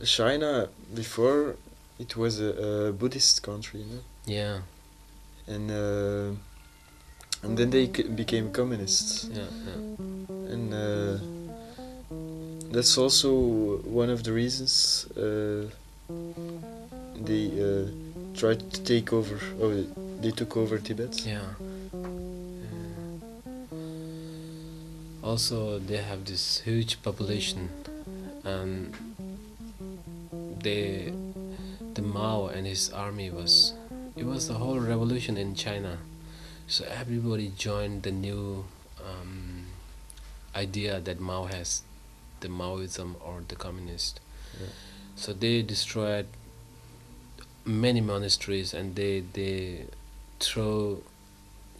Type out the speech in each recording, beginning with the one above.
China before it was a Buddhist country, you know? Yeah. And then they became communists. Yeah. And that's also one of the reasons they tried to take over. Oh, they took over Tibet. Yeah. Also, they have this huge population, and the Mao and his army was the whole revolution in China. So everybody joined the new idea that Mao has, the Maoism or the communist. Yeah. So they destroyed many monasteries, and they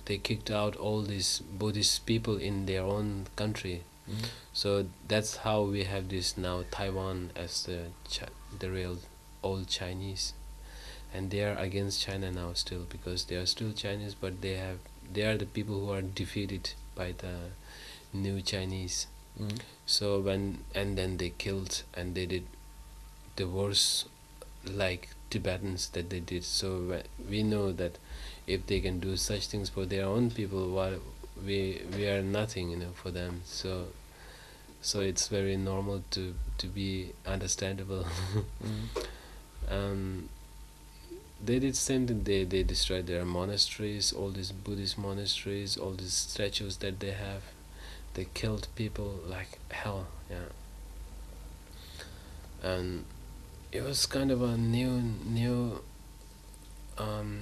kicked out all these Buddhist people in their own country. Mm. So that's how we have this now Taiwan as the real old Chinese, and they are against China now still, because they are still Chinese, but they are the people who are defeated by the new Chinese. Mm. So then they killed, and they did the worst like Tibetans that they did. So we know that if they can do such things for their own people, while we are nothing, for them. So it's very normal to be understandable. Mm. They did same thing. They destroyed their monasteries, all these Buddhist monasteries, all these statues that they have. They killed people like hell. Yeah. And it was kind of a new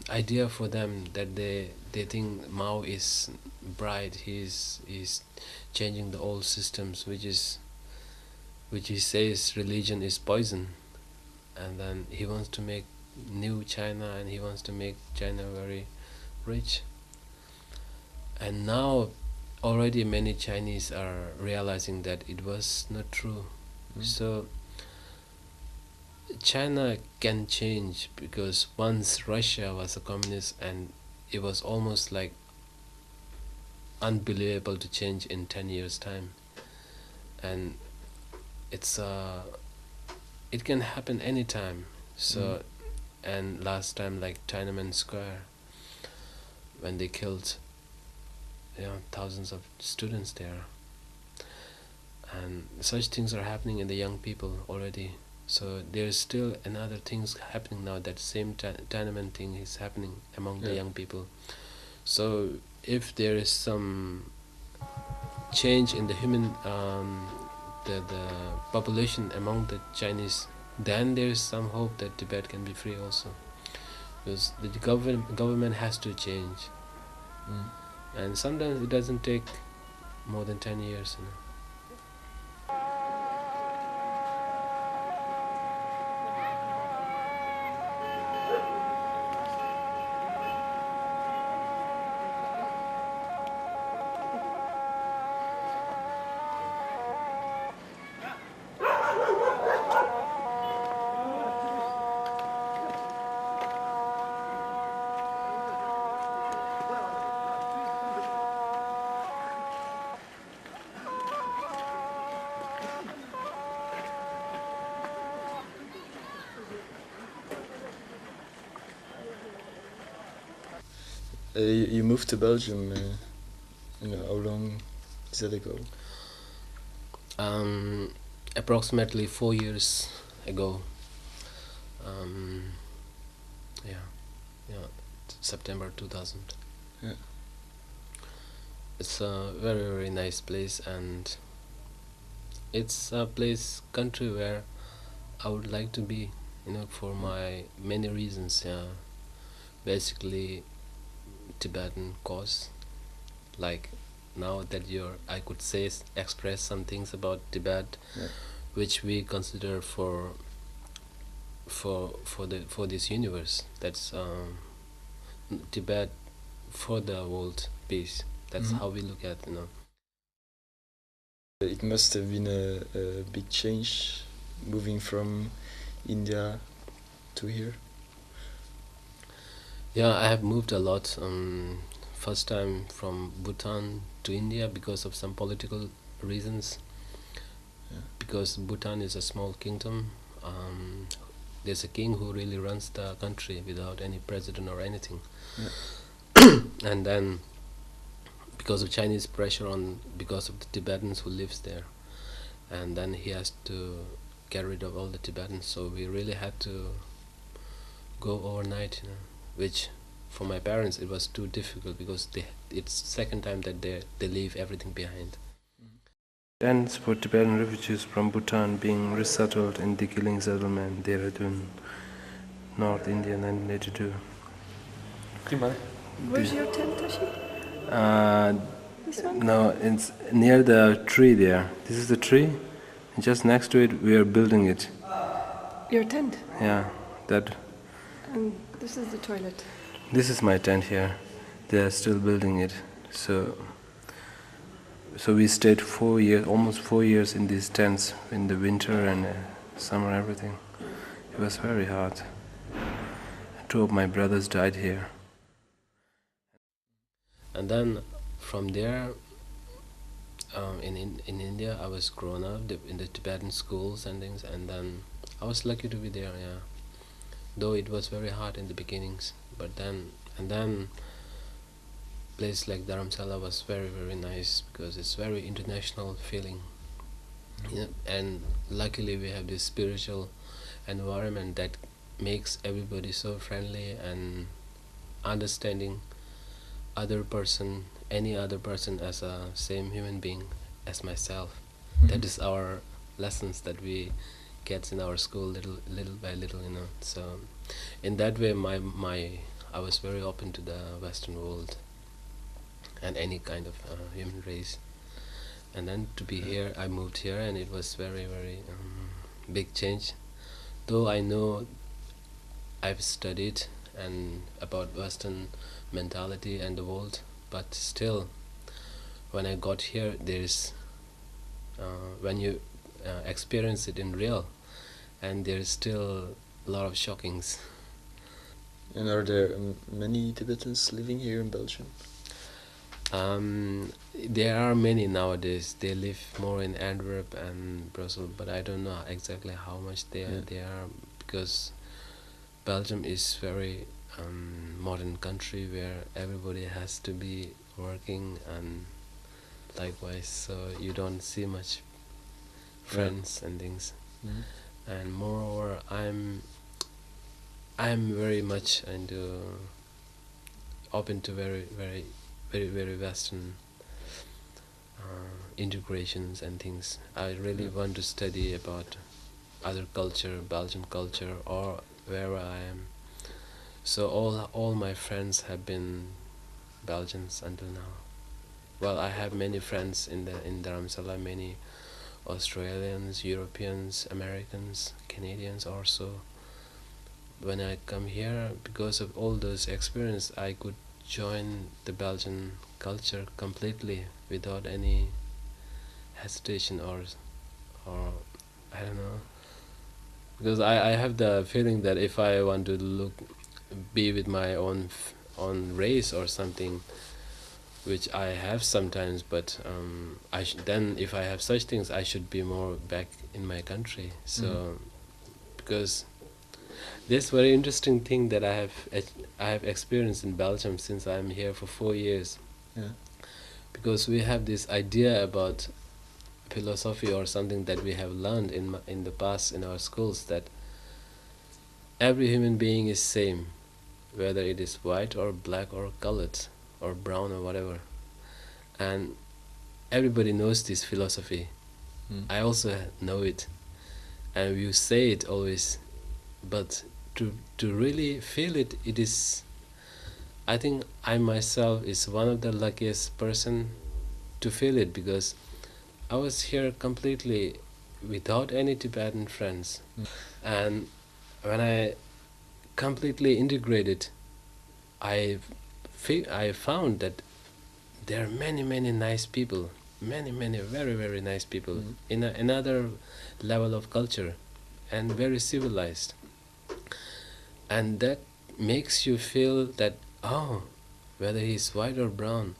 idea for them, that they think Mao is bright. He's changing the old systems, which he says religion is poison, and then he wants to make new China, and he wants to make China very rich. And now already many Chinese are realizing that it was not true. Mm. So China can change, because once Russia was a communist, and it was almost like unbelievable to change in 10 years time. And it can happen anytime. So and last time, like Tiananmen Square, when they killed thousands of students there, and such things are happening in the young people already. So there's still another things happening now. That same Tiananmen thing is happening among the young people. So if there is some change in the human the population among the Chinese, then there is some hope that Tibet can be free also, because the government has to change. And sometimes it doesn't take more than 10 years. You moved to Belgium. How long is that ago? Approximately 4 years ago. September 2000. Yeah. It's a very, very nice place, and it's a country where I would like to be, for my many reasons. Basically Tibetan cause, like now that I could express some things about Tibet, which we consider for this universe. That's Tibet for the world peace. That's how we look at. It must have been a big change moving from India to here. Yeah, I have moved a lot. First time from Bhutan to India because of some political reasons. Because Bhutan is a small kingdom, there's a king who really runs the country without any president or anything. Yeah. And then because of Chinese pressure because of the Tibetans who lives there, and then he has to get rid of all the Tibetans, so we really had to go overnight, which for my parents it was too difficult because it's second time that they leave everything behind. Tents for Tibetan refugees from Bhutan being resettled in the Killing settlement, Dehradun, North India, 1982. Where's your tent, Tashi? This one? No, it's near the tree there. This is the tree. Just next to it, we are building it. Your tent? Yeah, that. And this is the toilet. This is my tent here. They are still building it. So we stayed 4 years, almost 4 years in these tents in the winter and summer, everything. It was very hard. 2 of my brothers died here. And then from there, in India, I was grown up in the Tibetan schools and things, and then I was lucky to be there. Yeah, though it was very hard in the beginnings, but then place like Dharamsala was very, very nice because it's very international feeling. Yeah, and luckily we have this spiritual environment that makes everybody so friendly and understanding any other person as a same human being as myself. That is our lessons that we get in our school little by little, so in that way I was very open to the Western world and any kind of human race. And then to be here, I moved here, and it was very, very big change. Though I know I've studied and about Western mentality and the world, but still, when I got here, there's when you experience it in real, and there's still a lot of shockings. And are there many Tibetans living here in Belgium? There are many nowadays. They live more in Antwerp and Brussels, but I don't know exactly how much they are because Belgium is very modern country where everybody has to be working and likewise, so you don't see much friends and things. And moreover, I'm very much open to very, very, very, very Western integrations and things. I really want to study about other culture, Belgian culture, or wherever I am. So all my friends have been Belgians until now. Well, I have many friends in Dharamsala, many Australians, Europeans, Americans, Canadians also. When I come here, because of all those experiences, I could join the Belgian culture completely without any hesitation or I don't know. Because I have the feeling that if I want to be with my own race or something, which I have sometimes, but then if I have such things, I should be more back in my country. So because this very interesting thing that I have experienced in Belgium since I'm here for 4 years. Yeah. Because we have this idea about philosophy or something that we have learned in the past in our schools, that every human being is same, whether it is white or black or colored or brown or whatever, and everybody knows this philosophy. I also know it, and you say it always, but to really feel it, it is, I think I myself is one of the luckiest person to feel it, because I was here completely without any Tibetan friends. And when I completely integrated, I found that there are many, many nice people, many, many very, very nice people in another level of culture and very civilized. And that makes you feel that, whether he's white or brown,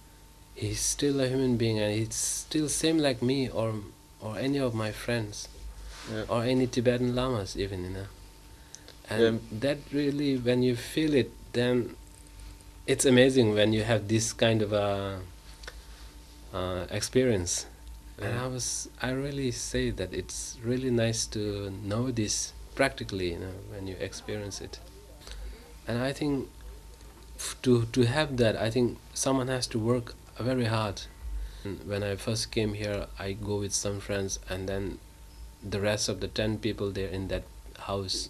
he's still a human being and he's still same like me or any of my friends. Yeah. or any Tibetan lamas even, you know. And Yeah. that really, when you feel it, then it's amazing when you have this kind of a experience. And Yeah. I really say that it's really nice to know this practically, you know, when you experience it. And I think to have that, I think someone has to work very hard. When I first came here, I go with some friends, and then the rest of the 10 people there in that house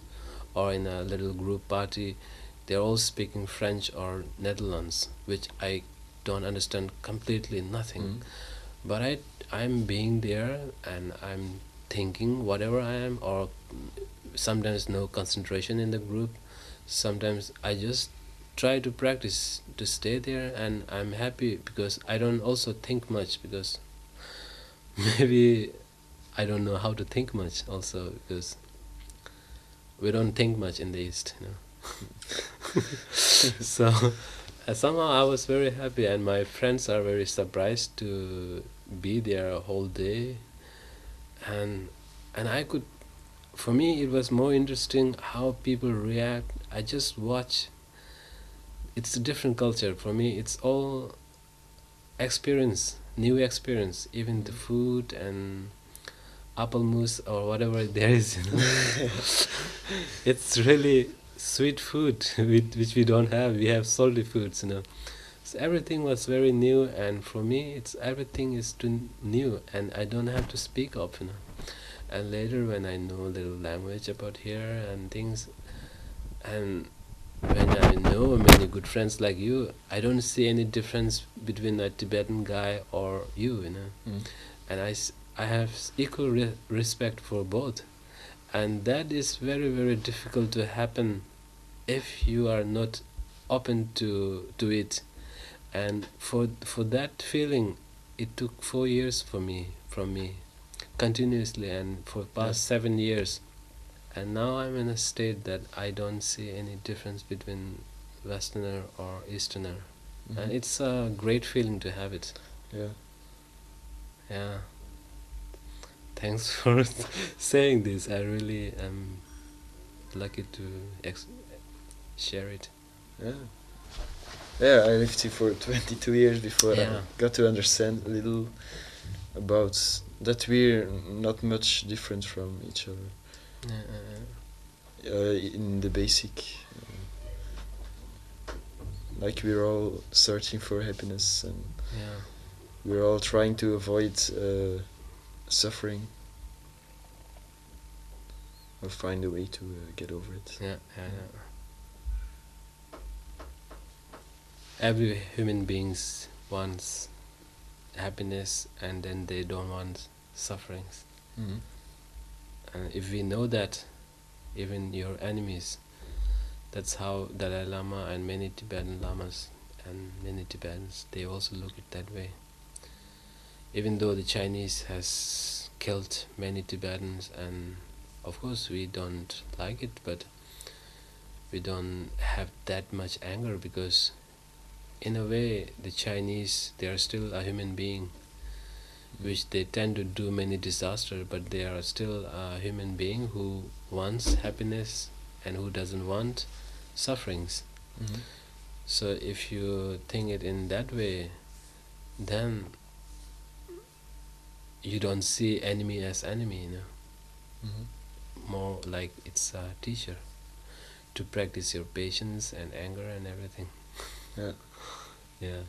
or in a little group party, they're all speaking French or Netherlands, which I don't understand completely nothing. Mm. But I'm being there and I'm thinking whatever I am, or sometimes no concentration in the group. Sometimes I just try to practice to stay there, and I'm happy because I don't also think much, because maybe I don't know how to think much also, because we don't think much in the East, you know. So somehow I was very happy, and my friends are very surprised to be there a whole day, and I could, for me it was more interesting how people react. I just watch. It's a different culture for me. It's all experience, new experience, even the food and apple mousse or whatever there is, you know. It's really sweet food which we don't have. We have salty foods, you know. So everything was very new, and for me it's everything is too new, and I don't have to speak up, you know. And later when I know little language about here and things, and when I know many good friends like you, I don't see any difference between a Tibetan guy or you, you know. Mm. And I have equal respect for both, and that is very, very difficult to happen if you are not open to it. And for that feeling, it took 4 years from me continuously, and for past 7 years. And now I'm in a state that I don't see any difference between Westerner or Easterner. And it's a great feeling to have it. Yeah. Yeah. Thanks for saying this. I really am lucky to share it. Yeah. Yeah, I lived here for 22 years before I Yeah. got to understand a little about that we're not much different from each other. In the basic, like we're all searching for happiness, and Yeah. we're all trying to avoid suffering or find a way to get over it. Yeah. Every human beings wants happiness, and then they don't want sufferings. Mm-hmm. And if we know that, even your enemies, that's how Dalai Lama and many Tibetan Lamas and many Tibetans, they also look at that way. Even though the Chinese has killed many Tibetans, and of course we don't like it, but we don't have that much anger, because in a way the Chinese, they are still a human being, which they tend to do many disasters, but they are still a human being who wants happiness and who doesn't want sufferings. Mm-hmm. So if you think it in that way, then you don't see enemy as enemy, you know. Mm-hmm. More like it's a teacher to practice your patience and anger and everything. Yeah. Yeah.